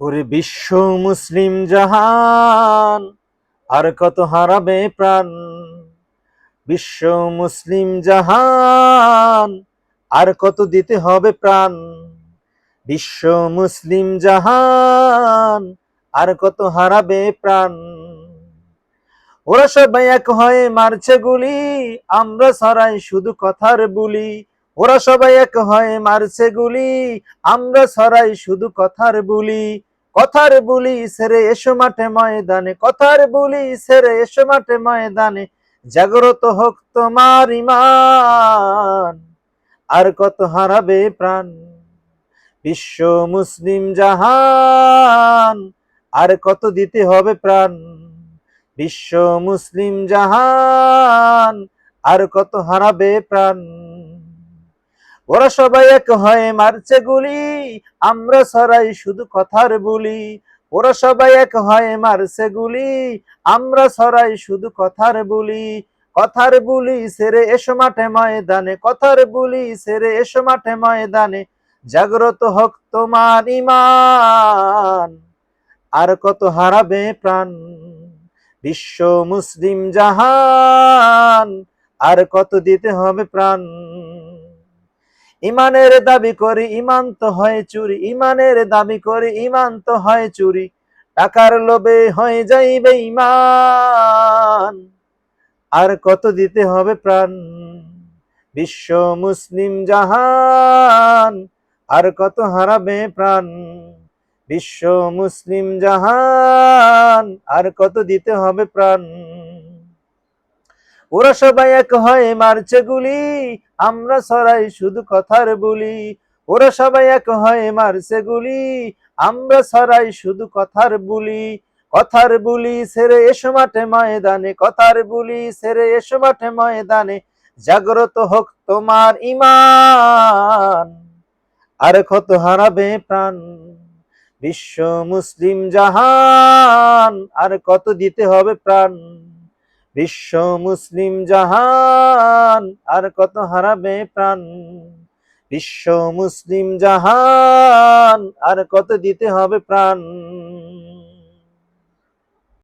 ওরে বিশ্ব মুসলিম জাহান, আর কত হারাবে প্রাণ। বিশ্ব মুসলিম জাহান, আর কত দিতে হবে প্রাণ। বিশ্ব মুসলিম জাহান, আর কত হারাবে প্রাণ। ওরা সবাই এক হয়ে মারছে গুলি, আমরা ছড়াই শুধু কথার বুলি। ওরা সবাই এক হয়ে মারছে গুলি, আমরা ছড়াই শুধু কথার বুলি। কথার বুলি ছেড়ে এসো মাঠে ময়দানে, কথার বুলি ছেড়ে এসো মাঠে ময়দানে। জাগ্রত হোক তোমার ইমান, আর কত হারাবে প্রাণ। বিশ্ব মুসলিম জাহান, আর কত দিতে হবে প্রাণ। বিশ্ব মুসলিম জাহান, আর কত হারাবে প্রাণ। ওরা সবাই এক হয়ে মারছে গুলি, আমরা ছড়াই শুধু কথার বুলি। ওরা সবাই এক হয়ে মারছে গুলি, আমরা ছড়াই শুধু কথার বুলি। কথার বুলি ছেড়ে এসো মাঠে ময়দানে, কথার বুলি ছেড়ে এসো মাঠে ময়দানে। জাগ্রত হোক তোমার ইমান, আর কত হারাবে প্রাণ। বিশ্ব মুসলিম জাহান, আর কত দিতে হবে প্রাণ। ইমানের দাবি করি ইমান তো হয় চুরি, ইমানের দাবি করি ইমান তো হয় চুরি। টাকার লোভে হয়ে যাইবে ইমান, আর কত দিতে হবে প্রাণ। বিশ্ব মুসলিম জাহান, আর কত হারাবে প্রাণ। বিশ্ব মুসলিম জাহান, আর কত দিতে হবে প্রাণ। ওরা সবাই এক হয়ে মারছে গুলি, আমরা ছড়াই শুধু কথার বুলি। ওরা সবাই এক হয়ে মারছে গুলি, আমরা ছড়াই শুধু কথার বুলি। কথার বুলি ছেড়ে এসো মাঠে ময়দানে, কথার বুলি ছেড়ে এসো মাঠে ময়দানে। জাগ্রত হোক তোমার ইমান, আর কত হারাবে প্রাণ। বিশ্ব মুসলিম জাহান, আর কত দিতে হবে প্রাণ। বিশ্ব মুসলিম জাহান, আর কত হারাবে প্রাণ। বিশ্ব মুসলিম জাহান, আর কত দিতে হবে প্রাণ।